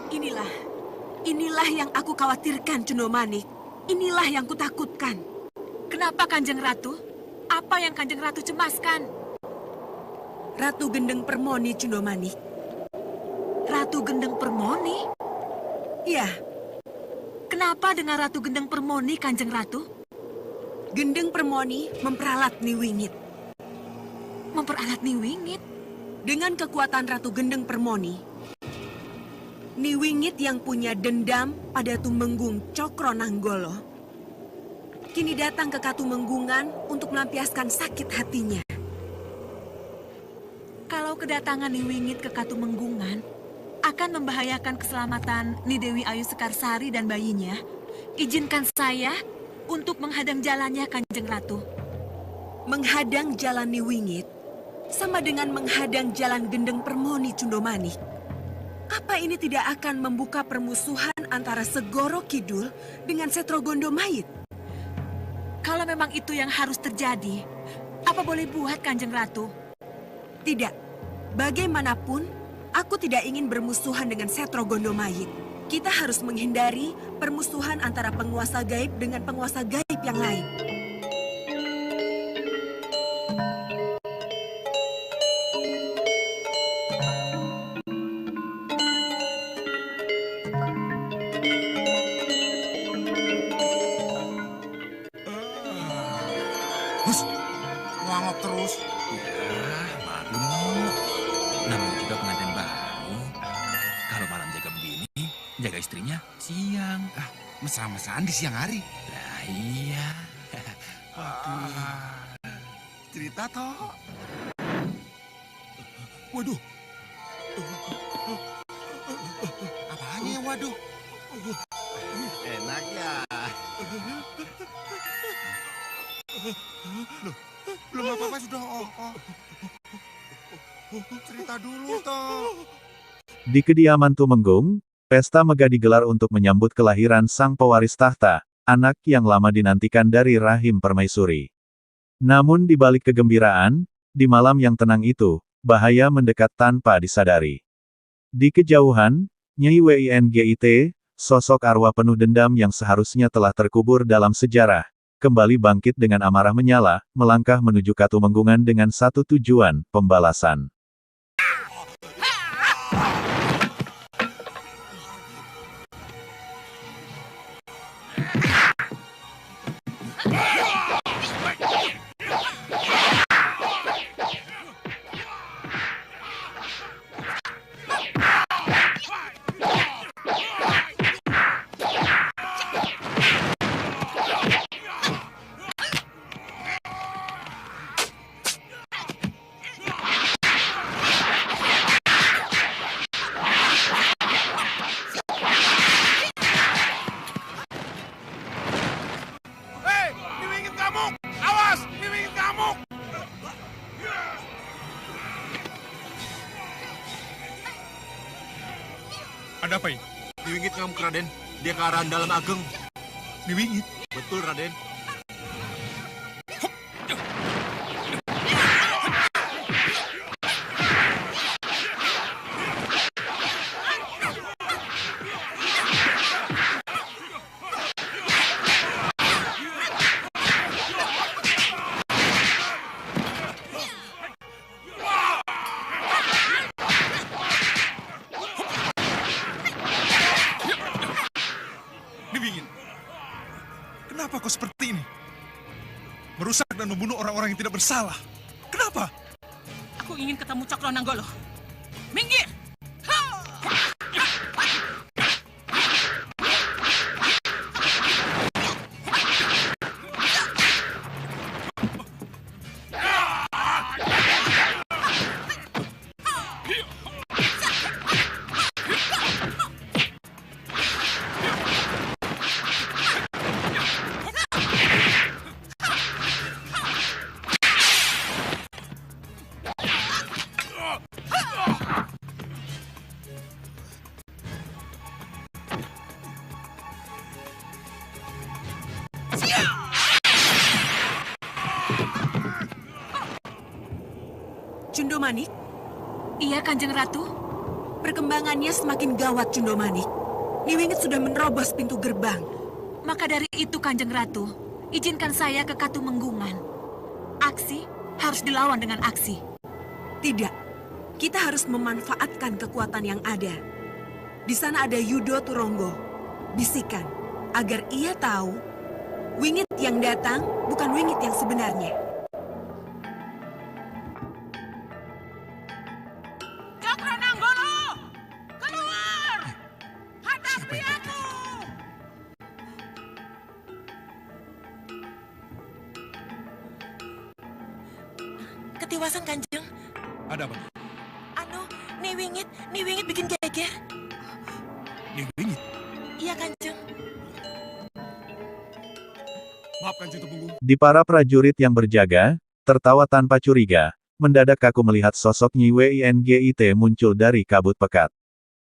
Inilah, inilah yang aku khawatirkan, Cundomanik. Inilah yang kutakutkan. Kenapa Kanjeng Ratu? Apa yang Kanjeng Ratu cemaskan? Ratu Gendeng Permoni, Cundomanik. Ratu Gendeng Permoni? Ya, Kenapa dengan Ratu Gendeng Permoni, Kanjeng Ratu? Gendeng Permoni memperalat Niwingit. Memperalat Niwingit? Dengan kekuatan Ratu Gendeng Permoni, Niwingit yang punya dendam pada Tumenggung Cokro Nanggolo kini datang ke Katumenggungan untuk melampiaskan sakit hatinya. Kalau kedatangan Niwingit ke Katumenggungan akan membahayakan keselamatan Ni Dewi Ayu Sekarsari dan bayinya, izinkan saya untuk menghadang jalannya, Kanjeng Ratu. Menghadang jalan Niwingit sama dengan menghadang jalan Gendeng Permoni, Cundomanik. Apa ini tidak akan membuka permusuhan antara Segoro Kidul dengan Setro Gondomait? Kalau memang itu yang harus terjadi, apa boleh buat, Kanjeng Ratu? Tidak. Bagaimanapun, aku tidak ingin bermusuhan dengan Setro Gondomait. Kita harus menghindari permusuhan antara penguasa gaib dengan penguasa gaib yang lain. Hus, ngangok terus. Ya, maklum. Namanya juga pengantin baru. Kalau malam jaga begini, jaga istrinya siang. Mesra-mesraan di siang hari. Lah iya. Cerita toh. Waduh. Apanya ya waduh? Enak ya. Loh, belum apa-apa sudah. Cerita dulu toh. Di kediaman Tumenggung, pesta megah digelar untuk menyambut kelahiran sang pewaris tahta, anak yang lama dinantikan dari rahim permaisuri. Namun di balik kegembiraan, di malam yang tenang itu, bahaya mendekat tanpa disadari. Di kejauhan, Nyai Winggit, sosok arwah penuh dendam yang seharusnya telah terkubur dalam sejarah, kembali bangkit dengan amarah menyala, melangkah menuju Katumenggungan dengan satu tujuan, pembalasan. Niwingit ngamuk! Awas, Niwingit ngamuk! Ada apa ini? Niwingit ngamuk, Raden. Dia ke arah dalam ageng. Niwingit? Betul, Raden. Niwingit? Kenapa kau seperti ini? Merusak dan membunuh orang-orang yang tidak bersalah. Kenapa? Aku ingin ketemu Cokro Nanggolo. Minggir! Cundomanik, Iya, Kanjeng Ratu. perkembangannya semakin gawat, Cundomanik. Niwingit sudah menerobos pintu gerbang. Maka dari itu, Kanjeng Ratu, izinkan saya ke Katumenggungan. Aksi harus dilawan dengan aksi. Tidak, kita harus memanfaatkan kekuatan yang ada. Di sana ada Yudo Turonggo. Bisikan, agar ia tahu wingit yang datang bukan wingit yang sebenarnya. Cokronanggolo! Keluar! Hadapi aku! Ketiwasan, Kanjeng. Ada apa? Niwingit bikin geger. Niwingit? Iya, Kanjeng. Maaf, Kanjeng Tumenggung. Di para prajurit yang berjaga, tertawa tanpa curiga, mendadak kaku melihat sosok Nyi Winggit muncul dari kabut pekat.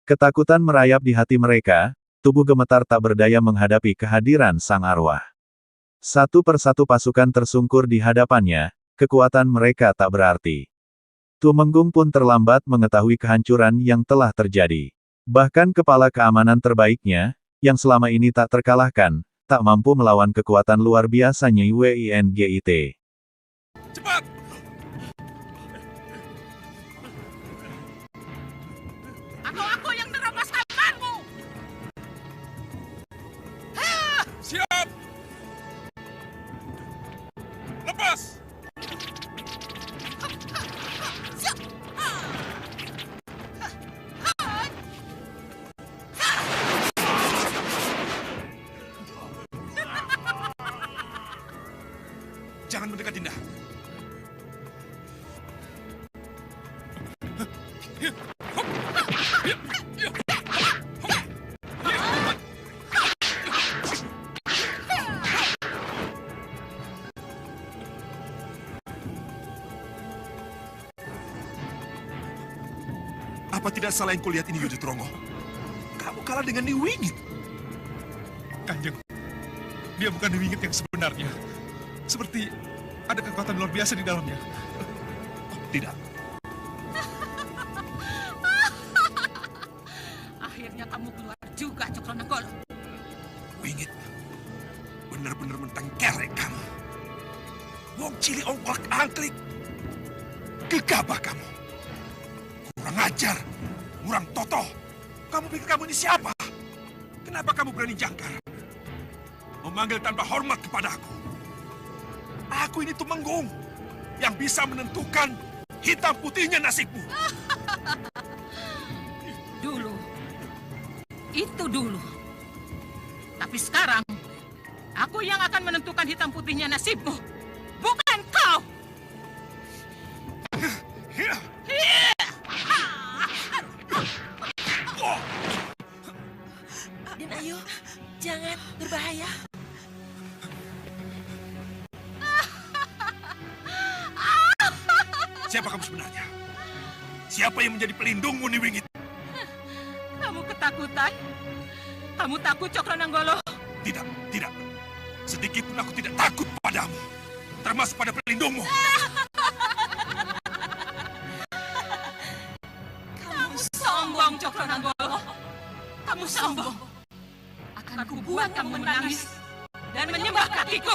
Ketakutan merayap di hati mereka, tubuh gemetar tak berdaya menghadapi kehadiran sang arwah. Satu persatu pasukan tersungkur di hadapannya, kekuatan mereka tak berarti. Tumenggung pun terlambat mengetahui kehancuran yang telah terjadi. Bahkan kepala keamanan terbaiknya, yang selama ini tak terkalahkan, tak mampu melawan kekuatan luar biasa Nyi Winggit. Cepat! Aku yang nerobos kamarmu! Siap! Lepas! Jangan mendekat, Dinda. Apa tidak salah yang kulihat ini, Yudo Turonggo? Kamu kalah dengan Niwingit. Kanjeng, dia bukan Niwingit yang sebenarnya. Seperti ada kekuatan luar biasa di dalamnya. Oh, tidak. Akhirnya kamu keluar juga, Cokronanggolo. Wingit, benar-benar mentengkerek kamu. Wong cili ongklak angklik. Gegabah kamu. Kurang ajar, kurang totoh. Kamu pikir kamu ini siapa? Kenapa kamu berani jangkar? Memanggil tanpa hormat kepada aku. Aku ini Tumenggung, yang bisa menentukan hitam putihnya nasibmu. Dulu. Itu dulu. Tapi sekarang, aku yang akan menentukan hitam putihnya nasibmu. Bukan kau! Dan ayo, jangan berbahaya. Siapa kamu sebenarnya? Siapa yang menjadi pelindungmu, Niwingit? Kamu ketakutan? Kamu takut, Cokronanggolo? Tidak, tidak. Sedikit pun aku tidak takut padamu. Termasuk pada pelindungmu. Kamu sombong, Cokronanggolo. Kamu sombong. Akan kubuat kamu menangis dan menyembah kakiku.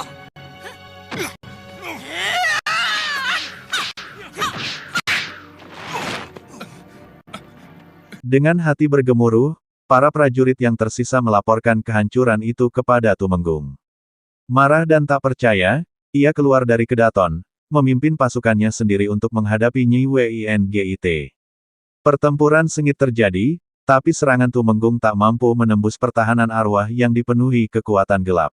Dengan hati bergemuruh, para prajurit yang tersisa melaporkan kehancuran itu kepada Tumenggung. Marah dan tak percaya, ia keluar dari kedaton, memimpin pasukannya sendiri untuk menghadapi Nyi Winggit. Pertempuran sengit terjadi, tapi serangan Tumenggung tak mampu menembus pertahanan arwah yang dipenuhi kekuatan gelap.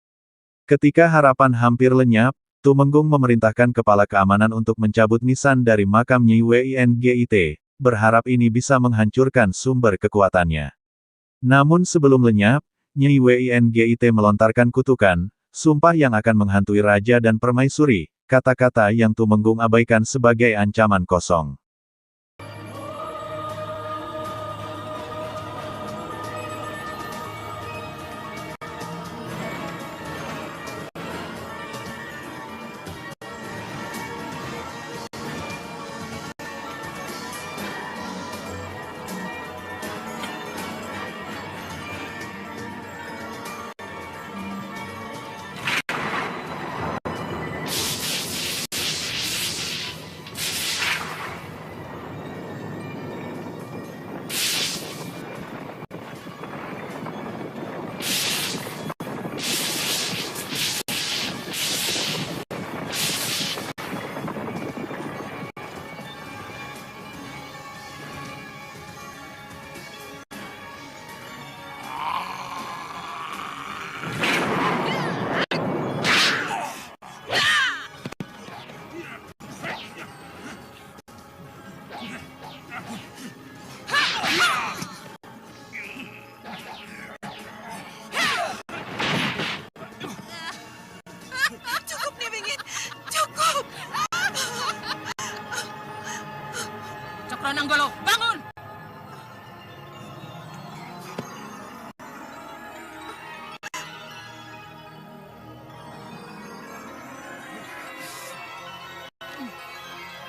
Ketika harapan hampir lenyap, Tumenggung memerintahkan kepala keamanan untuk mencabut nisan dari makam Nyi Winggit, berharap ini bisa menghancurkan sumber kekuatannya. Namun sebelum lenyap, Nyi Winggit melontarkan kutukan, sumpah yang akan menghantui raja dan permaisuri, kata-kata yang Tumenggung abaikan sebagai ancaman kosong.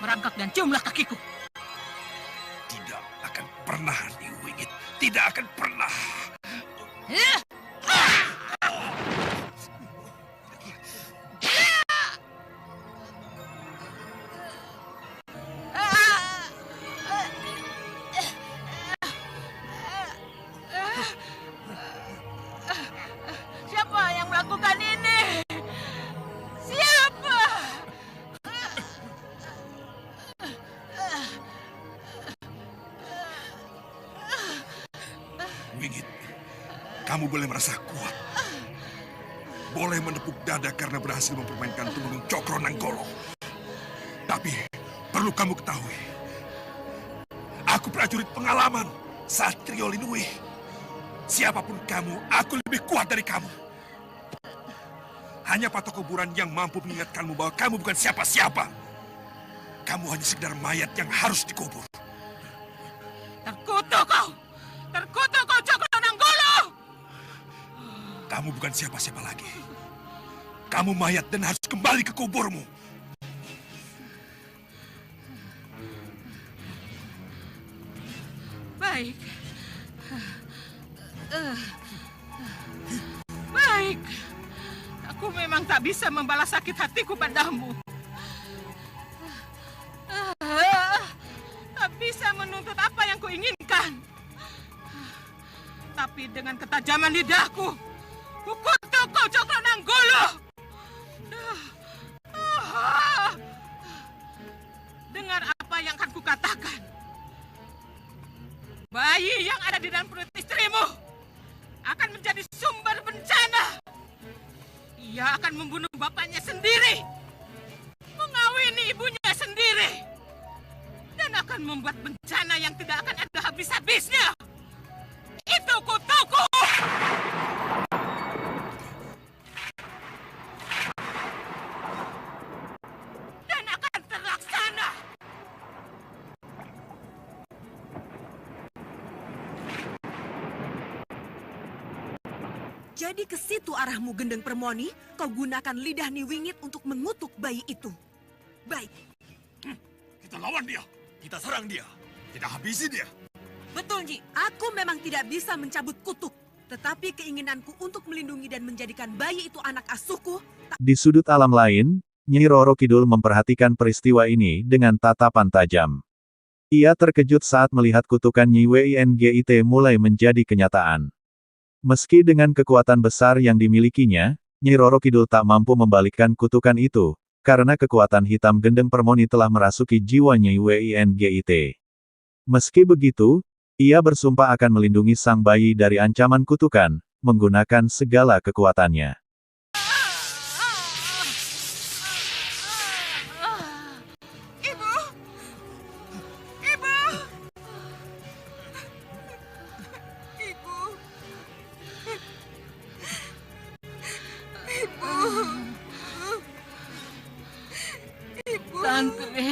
merangkak dan ciumlah kakiku. Tidak akan pernah, Nyi Wingit. Tidak akan pernah. Siapa yang melakukan ini? Siapa? Wingit, kamu boleh merasa kuat. Boleh menepuk dada karena berhasil mempermainkan Tumenggung Cokro Nanggolo. Tapi, perlu kamu ketahui. Aku prajurit pengalaman, Satrio Linui. Siapapun kamu, aku lebih kuat dari kamu. Hanya patok kuburan yang mampu mengingatkanmu bahwa kamu bukan siapa-siapa. Kamu hanya sekedar mayat yang harus dikubur. Terkutuk kau! Terkutuk kau, Cokro Nanggolo! Kamu bukan siapa-siapa lagi. Kamu mayat dan harus kembali ke kuburmu. Baik. Baik. Aku memang tak bisa membalas sakit hatiku padamu. Tak bisa menuntut apa yang kuinginkan. Tapi dengan ketajaman lidahku, kukutuk kau, Cokro Nanggolo. Dengar apa yang akan kukatakan. Bayi yang ada di dalam perut istrimu akan menjadi sumber bencana. Ia akan membunuh bapaknya sendiri, mengawini ibunya sendiri, dan akan membuat bencana yang tidak akan ada habis-habisnya. Itu kutuku! Dan akan terlaksana. Jadi ke situ arahmu, Gendeng Permoni. Kau gunakan lidah Niwingit untuk mengutuk bayi itu. Baik. Kita lawan dia. Kita serang dia. Kita habisi dia. Betul, Nyi. Aku memang tidak bisa mencabut kutuk. Tetapi keinginanku untuk melindungi dan menjadikan bayi itu anak asuhku Di sudut alam lain, Nyai Roro Kidul memperhatikan peristiwa ini dengan tatapan tajam. Ia terkejut saat melihat kutukan Nyi Winggit mulai menjadi kenyataan. Meski dengan kekuatan besar yang dimilikinya, Nyai Roro Kidul tak mampu membalikkan kutukan itu, karena kekuatan hitam Gendeng Permoni telah merasuki jiwa Nyai Winggit. Meski begitu, ia bersumpah akan melindungi sang bayi dari ancaman kutukan, menggunakan segala kekuatannya. Ibu! Ibu! Ibu! Ibu! Ibu! Tante!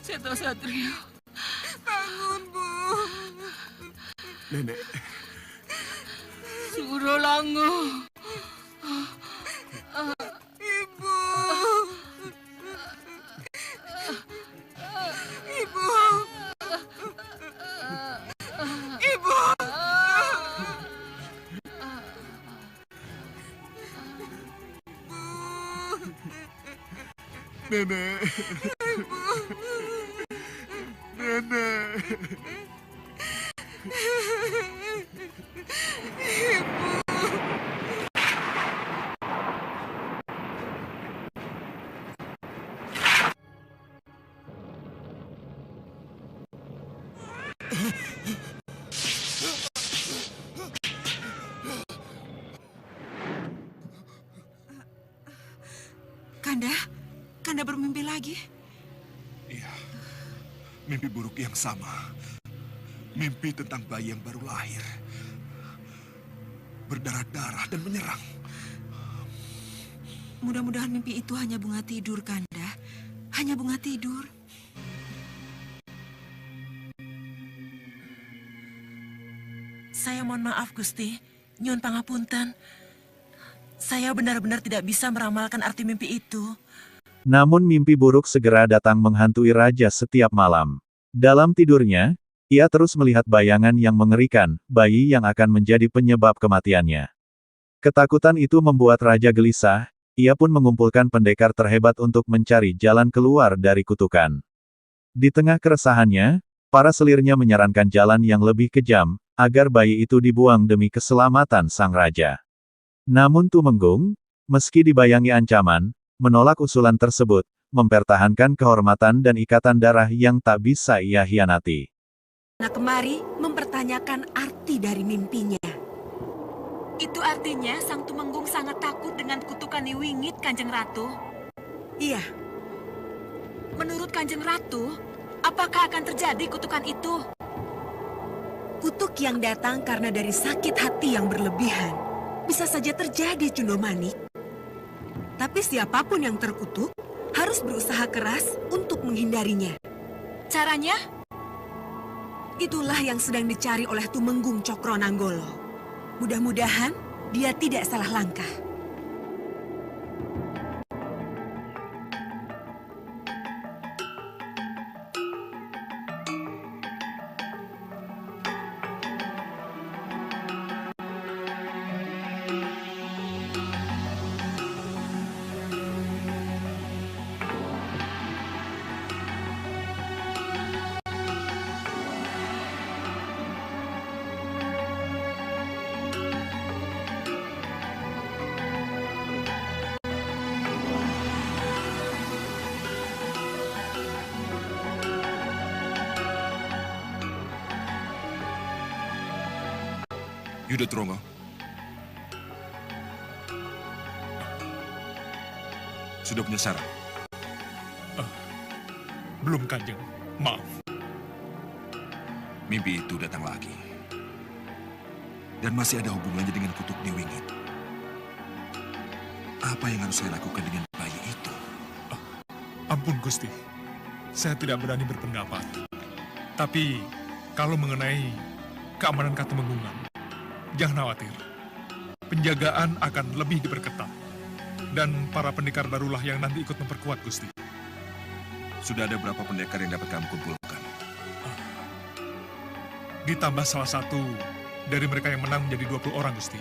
Seto Satrio. Bangun, Bu. Nenek, Surolango. Ibu. Ibu. Ibu. nenek. Nenek. Kanda bermimpi lagi. Iya, mimpi buruk yang sama. Mimpi tentang bayi yang baru lahir. Berdarah-darah dan menyerang. Mudah-mudahan mimpi itu hanya bunga tidur, Kanda. Hanya bunga tidur. Saya mohon maaf, Gusti. Nyuwun pangapunten. Saya benar-benar tidak bisa meramalkan arti mimpi itu. Namun mimpi buruk segera datang menghantui raja setiap malam. Dalam tidurnya, ia terus melihat bayangan yang mengerikan, bayi yang akan menjadi penyebab kematiannya. Ketakutan itu membuat raja gelisah, ia pun mengumpulkan pendekar terhebat untuk mencari jalan keluar dari kutukan. Di tengah keresahannya, para selirnya menyarankan jalan yang lebih kejam, agar bayi itu dibuang demi keselamatan sang raja. Namun Tumenggung, meski dibayangi ancaman, menolak usulan tersebut, mempertahankan kehormatan dan ikatan darah yang tak bisa ia hianati. Nah kemari mempertanyakan arti dari mimpinya. Itu artinya Sang Tumenggung sangat takut dengan kutukan Niwingit, Kanjeng Ratu. Iya, Menurut Kanjeng Ratu, apakah akan terjadi kutukan itu? kutuk yang datang karena dari sakit hati yang berlebihan bisa saja terjadi, Cundomanik. Tapi siapapun yang terkutuk harus berusaha keras untuk menghindarinya. Caranya? Itulah yang sedang dicari oleh Tumenggung Cokronanggolo. Mudah-mudahan dia tidak salah langkah. Yudhatrongo. Sudah punya saran? Belum, Kanjeng. Maaf. Mimpi itu datang lagi. Dan masih ada hubungannya dengan kutuk Niwingit. Apa yang harus saya lakukan dengan bayi itu? Ampun, Gusti. Saya tidak berani berpendapat. Tapi, kalau mengenai keamanan Katumenggungan, jangan khawatir. Penjagaan akan lebih diperketat. Dan para pendekar barulah yang nanti ikut memperkuat, Gusti. Sudah ada berapa pendekar yang dapat kamu kumpulkan? Ditambah salah satu dari mereka yang menang menjadi 20 orang, Gusti.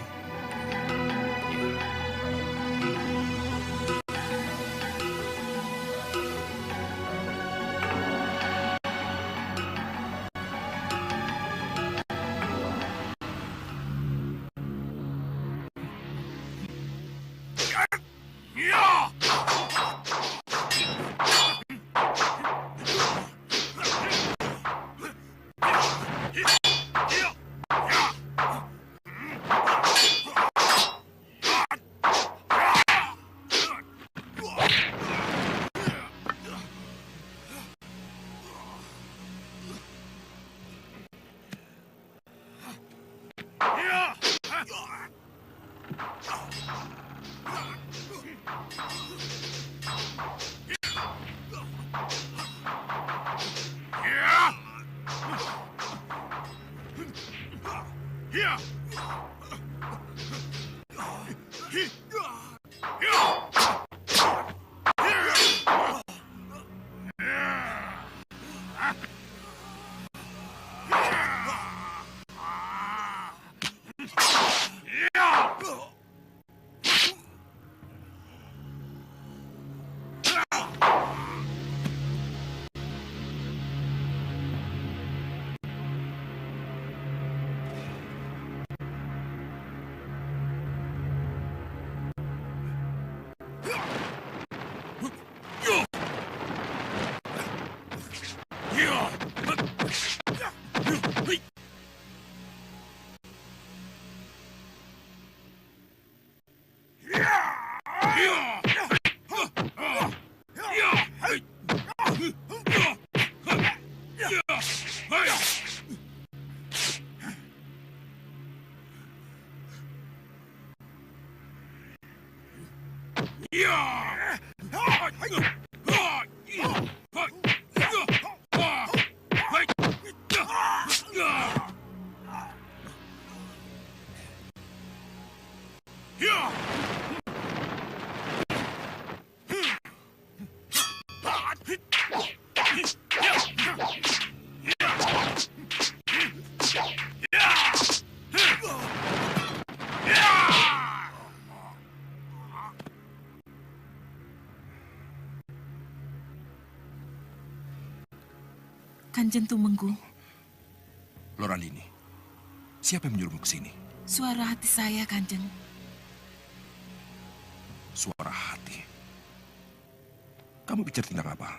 Kanjeng Tumenggung, Loralini, siapa yang menyuruhmu ke sini? suara hati saya, Kanjeng. Suara hati. Kamu bicara tentang apa?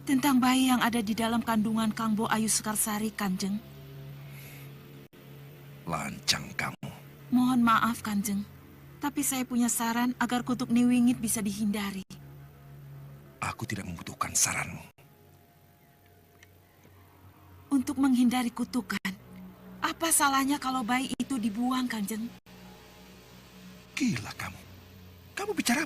Tentang bayi yang ada di dalam kandungan Kang Bo Ayu Sekarsari, Kanjeng. Lancang kamu. Mohon maaf, Kanjeng. Tapi saya punya saran agar kutuk Niwingit bisa dihindari. Aku tidak membutuhkan saranmu. Untuk menghindari kutukan, apa salahnya kalau bayi itu dibuang, Kanjeng? Gila kamu. Kamu bicara